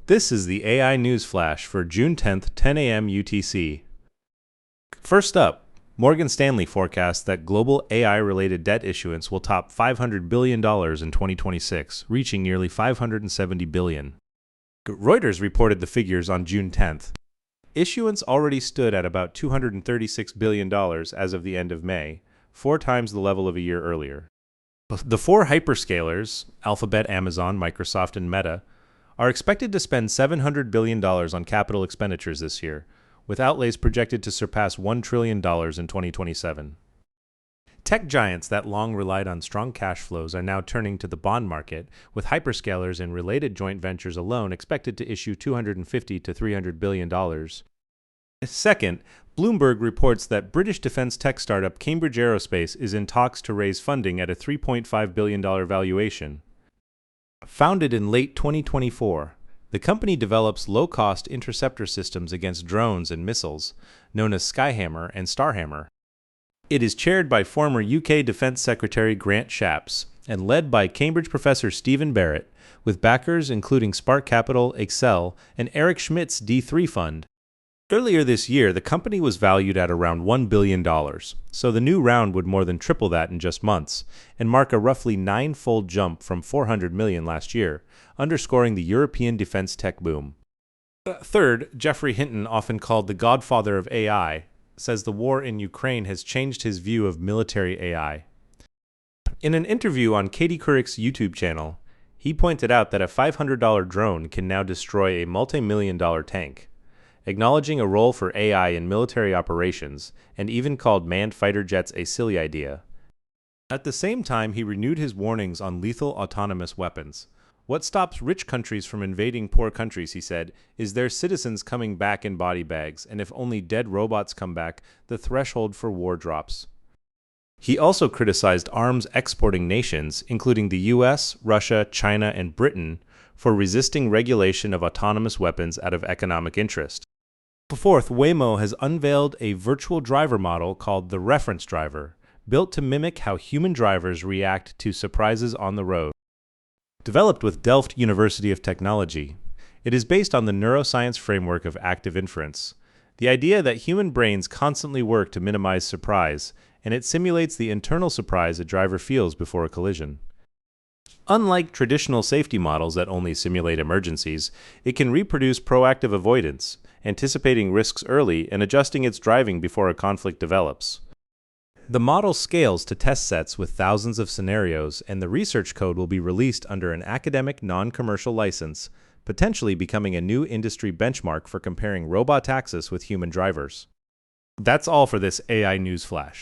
This is the AI News Flash for June 10th, 10 a.m. UTC. First up, Morgan Stanley forecasts that global AI-related debt issuance will top $500 billion in 2026, reaching nearly $570 billion. Reuters reported the figures on June 10th. Issuance already stood at about $236 billion as of the end of May, 4 times the level of a year earlier. The 4 hyperscalers, Alphabet, Amazon, Microsoft, and Meta, are expected to spend $700 billion on capital expenditures this year, with outlays projected to surpass $1 trillion in 2027. Tech giants that long relied on strong cash flows are now turning to the bond market, with hyperscalers and related joint ventures alone expected to issue $250 to $300 billion. Second, Bloomberg reports that British defense tech startup Cambridge Aerospace is in talks to raise funding at a $3.5 billion valuation. Founded in late 2024, the company develops low-cost interceptor systems against drones and missiles, known as Skyhammer and Starhammer. It is chaired by former UK Defence Secretary Grant Shapps and led by Cambridge professor Stephen Barrett, with backers including Spark Capital, Excel, and Eric Schmidt's D3 fund. Earlier this year, the company was valued at around $1 billion, so the new round would more than triple that in just months, and mark a roughly 9-fold jump from $400 million last year, underscoring the European defense tech boom. Third, Geoffrey Hinton, often called the godfather of AI, says the war in Ukraine has changed his view of military AI. In an interview on Katie Couric's YouTube channel, he pointed out that a $500 drone can now destroy a multi-million-dollar tank, acknowledging a role for AI in military operations, and even called manned fighter jets a silly idea. At the same time, he renewed his warnings on lethal autonomous weapons. What stops rich countries from invading poor countries, he said, is their citizens coming back in body bags, and if only dead robots come back, the threshold for war drops. He also criticized arms exporting nations, including the US, Russia, China, and Britain, for resisting regulation of autonomous weapons out of economic interest. Fourth, Waymo has unveiled a virtual driver model called the reference driver, built to mimic how human drivers react to surprises on the road. Developed with Delft University of Technology, it is based on the neuroscience framework of active inference, the idea that human brains constantly work to minimize surprise, and it simulates the internal surprise a driver feels before a collision. Unlike traditional safety models that only simulate emergencies, it can reproduce proactive avoidance, anticipating risks early and adjusting its driving before a conflict develops. The model scales to test sets with thousands of scenarios, and the research code will be released under an academic non-commercial license, potentially becoming a new industry benchmark for comparing robotaxis with human drivers. That's all for this AI News Flash.